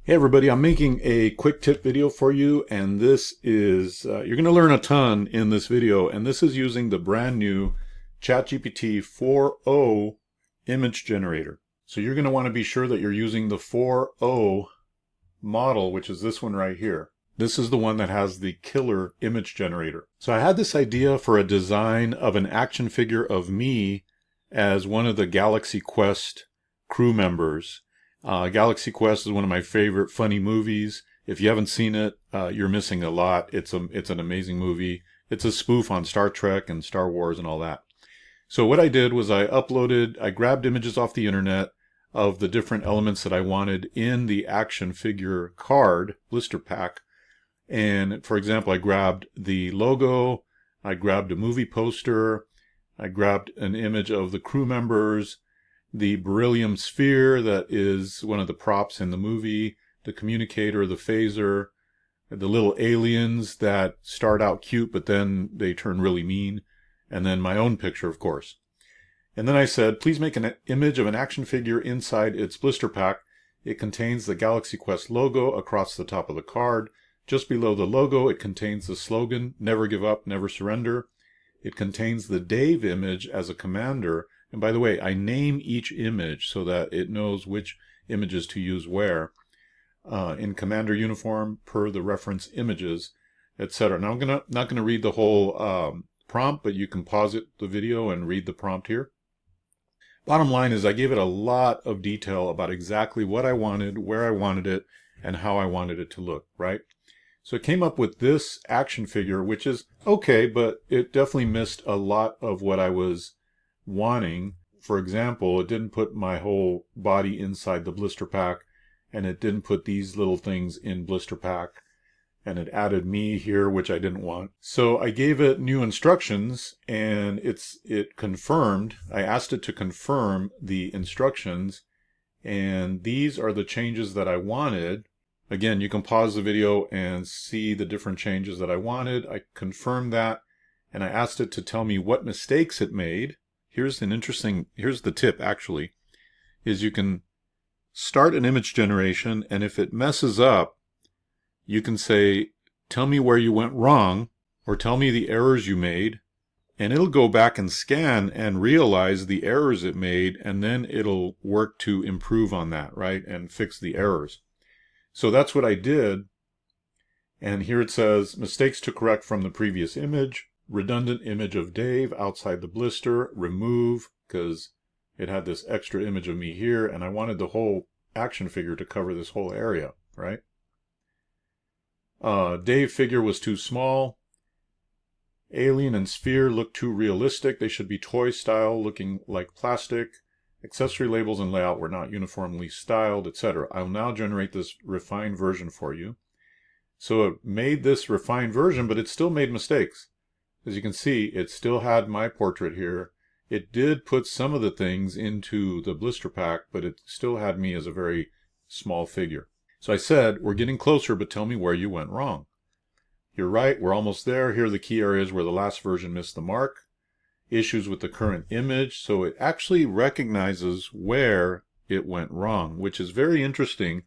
Hey everybody, I'm making a quick tip video for you, and this is, you're going to learn a ton in this video, and this is using the brand new ChatGPT-4o Image Generator. So you're going to want to be sure that you're using the 4o model, which is this one right here. This is the one that has the killer image generator. So I had this idea for a design of an action figure of me as one of the Galaxy Quest crew members. Galaxy Quest is one of my favorite funny movies. If you haven't seen it, you're missing a lot. It's an amazing movie. It's a spoof on Star Trek and Star Wars and all that. So what I did was I grabbed images off the internet of the different elements that I wanted in the action figure card, blister pack. And for example, I grabbed the logo, I grabbed a movie poster, I grabbed an image of the crew members, the beryllium sphere that is one of the props in the movie, the communicator, the phaser, the little aliens that start out cute but then they turn really mean, and then my own picture, of course. And then I said, please make an image of an action figure inside its blister pack. It contains the Galaxy Quest logo across the top of the card. Just below the logo, it contains the slogan, never give up, never surrender. It contains the Dave image as a commander. And by the way, I name each image so that it knows which images to use where in commander uniform per the reference images, etc. Now I'm not gonna read the whole prompt, but you can pause the video and read the prompt here. Bottom line is I gave it a lot of detail about exactly what I wanted, where I wanted it, and how I wanted it to look, right? So it came up with this action figure, which is okay, but it definitely missed a lot of what I was wanting. For example, it didn't put my whole body inside the blister pack, and it didn't put these little things in blister pack, and it added me here, which I didn't want. So I gave it new instructions, and it confirmed. I asked it to confirm the instructions, and these are the changes that I wanted. Again, you can pause the video and see the different changes that I wanted. I confirmed that, and I asked it to tell me what mistakes it made. Here's the tip actually, is you can start an image generation, and if it messes up, you can say, tell me where you went wrong, or tell me the errors you made, and it'll go back and scan and realize the errors it made, and then it'll work to improve on that, right, and fix the errors. So that's what I did, and here it says, mistakes to correct from the previous image, redundant image of Dave outside the blister, remove, because it had this extra image of me here, and I wanted the whole action figure to cover this whole area, right? Dave figure was too small. Alien and sphere look too realistic. They should be toy style, looking like plastic. Accessory labels and layout were not uniformly styled, etc. I'll now generate this refined version for you. So it made this refined version, but it still made mistakes. As you can see, it still had my portrait here. It did put some of the things into the blister pack, but it still had me as a very small figure. So I said, we're getting closer, but tell me where you went wrong. You're right, we're almost there. Here are the key areas where the last version missed the mark. Issues with the current image, so it actually recognizes where it went wrong, which is very interesting,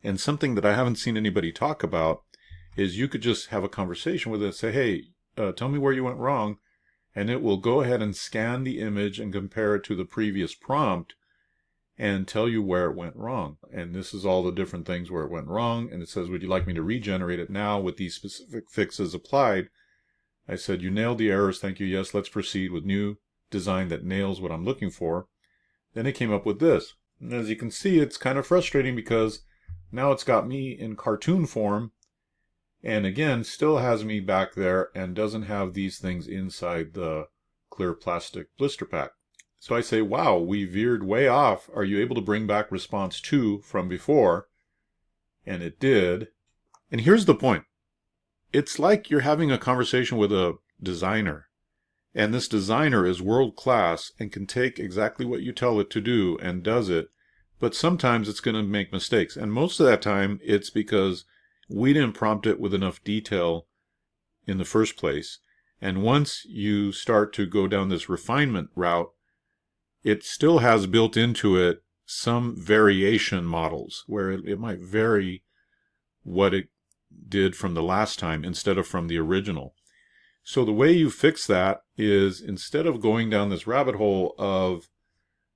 and something that I haven't seen anybody talk about is you could just have a conversation with it and say, hey, tell me where you went wrong, and it will go ahead and scan the image and compare it to the previous prompt and tell you where it went wrong. And this is all the different things where it went wrong, and it says, would you like me to regenerate it now with these specific fixes applied? I said, you nailed the errors, thank you, yes, let's proceed with new design that nails what I'm looking for. Then it came up with this. And as you can see, it's kind of frustrating because now it's got me in cartoon form, and again, still has me back there and doesn't have these things inside the clear plastic blister pack. So I say, wow, we veered way off. Are you able to bring back response 2 from before? And it did. And here's the point. It's like you're having a conversation with a designer, and this designer is world class and can take exactly what you tell it to do and does it, but sometimes it's going to make mistakes, and most of that time it's because we didn't prompt it with enough detail in the first place. And once you start to go down this refinement route, it still has built into it some variation models where it might vary what it did from the last time instead of from the original. So the way you fix that is, instead of going down this rabbit hole of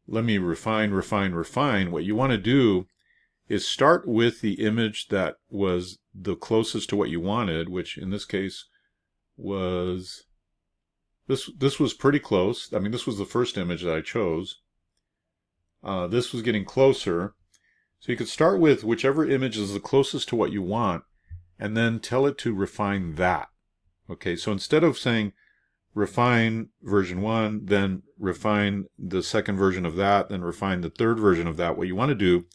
let me refine, what you want to do is start with the image that was the closest to what you wanted, which in this case was this was pretty close. I mean, this was the first image that I chose. This was getting closer. So you could start with whichever image is the closest to what you want and then tell it to refine that. Okay, so instead of saying refine version 1, then refine the second version of that, then refine the third version of that, what you want to do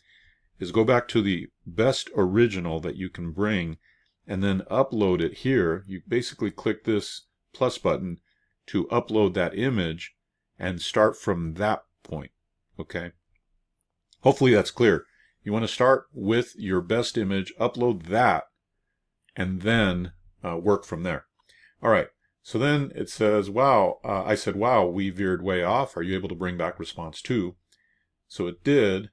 is go back to the best original that you can bring and then upload it here. You basically click this plus button to upload that image and start from that point. Okay, hopefully that's clear. You want to start with your best image, upload that, and then work from there. All right, so then it says, wow, I said, wow, we veered way off. Are you able to bring back response 2? So it did,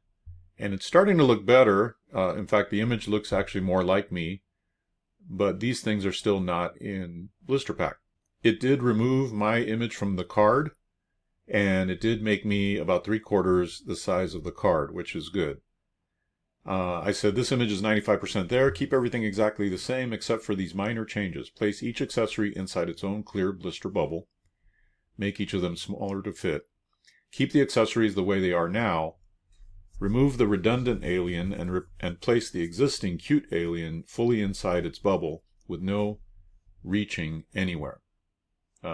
and it's starting to look better. In fact, the image looks actually more like me, but these things are still not in blister pack. It did remove my image from the card, and it did make me about 3/4 the size of the card, which is good. I said this image is 95% there. Keep everything exactly the same except for these minor changes. Place each accessory inside its own clear blister bubble. Make each of them smaller to fit. Keep the accessories the way they are now. Remove the redundant alien and place the existing cute alien fully inside its bubble with no reaching anywhere.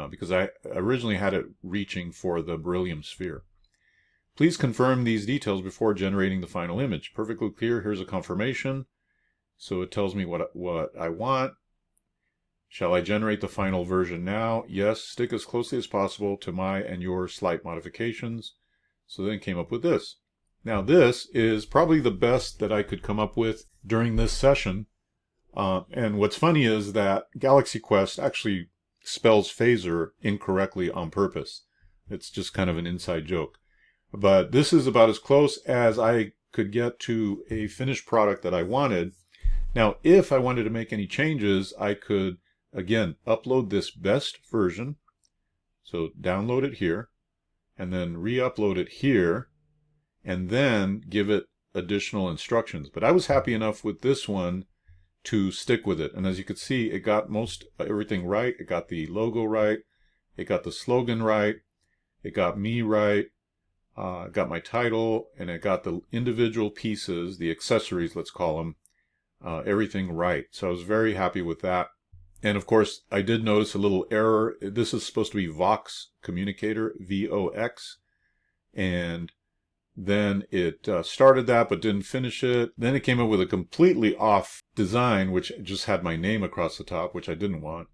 Because I originally had it reaching for the beryllium sphere. Please confirm these details before generating the final image. Perfectly clear. Here's a confirmation. So it tells me what I want. Shall I generate the final version now? Yes. Stick as closely as possible to my and your slight modifications. So then it came up with this. Now this is probably the best that I could come up with during this session. And what's funny is that Galaxy Quest actually spells phaser incorrectly on purpose. It's just kind of an inside joke. But this is about as close as I could get to a finished product that I wanted. Now, if I wanted to make any changes, I could, again, upload this best version. So download it here, and then re-upload it here, and then give it additional instructions. But I was happy enough with this one to stick with it. And as you can see, it got most everything right. It got the logo right. It got the slogan right. It got me right. Got my title, and it got the individual pieces, the accessories, let's call them, everything right. So I was very happy with that. And of course, I did notice a little error. This is supposed to be Vox Communicator, VOX. And then it started that, but didn't finish it. Then it came up with a completely off design, which just had my name across the top, which I didn't want.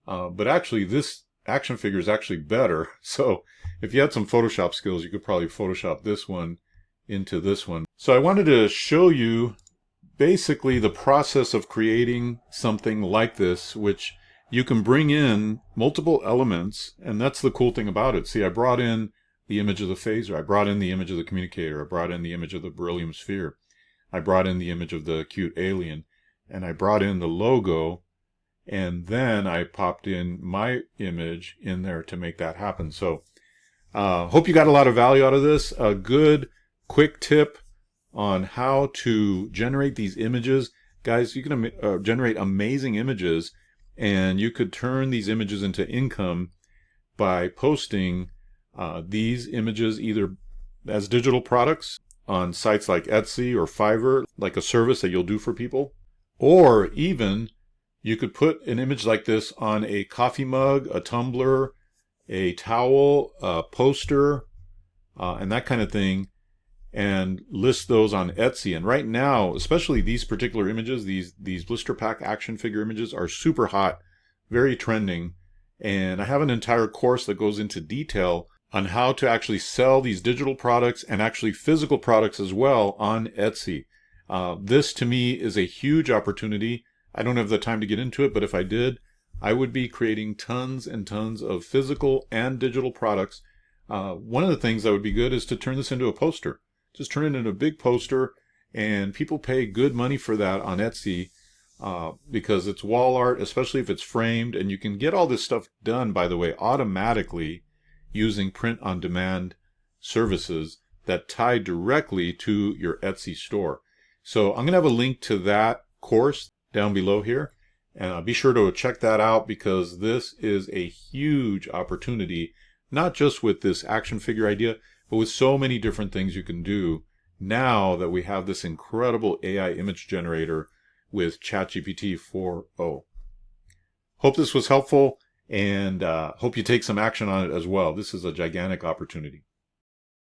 But actually, this action figure is actually better. So if you had some Photoshop skills, you could probably Photoshop this one into this one. So I wanted to show you basically the process of creating something like this, which you can bring in multiple elements. And that's the cool thing about it. See, I brought in the image of the phaser. I brought in the image of the communicator. I brought in the image of the beryllium sphere. I brought in the image of the cute alien. And I brought in the logo. And then I popped in my image in there to make that happen. So hope you got a lot of value out of this. A good quick tip on how to generate these images. Guys, you can generate amazing images, and you could turn these images into income by posting these images either as digital products on sites like Etsy or Fiverr, like a service that you'll do for people, or even you could put an image like this on a coffee mug, a tumbler, a towel, a poster, and that kind of thing, and list those on Etsy. And right now, especially these particular images, these blister pack action figure images are super hot, very trending. And I have an entire course that goes into detail on how to actually sell these digital products and actually physical products as well on Etsy. This to me is a huge opportunity. I don't have the time to get into it, but if I did, I would be creating tons and tons of physical and digital products. One of the things that would be good is to turn this into a poster. just turn it into a big poster, and people pay good money for that on Etsy because it's wall art, especially if it's framed, and you can get all this stuff done, by the way, automatically using print-on-demand services that tie directly to your Etsy store. So I'm going to have a link to that course down below here, and be sure to check that out because this is a huge opportunity, not just with this action figure idea, but with so many different things you can do now that we have this incredible AI image generator with ChatGPT-4o. Hope this was helpful, and hope you take some action on it as well. This is a gigantic opportunity.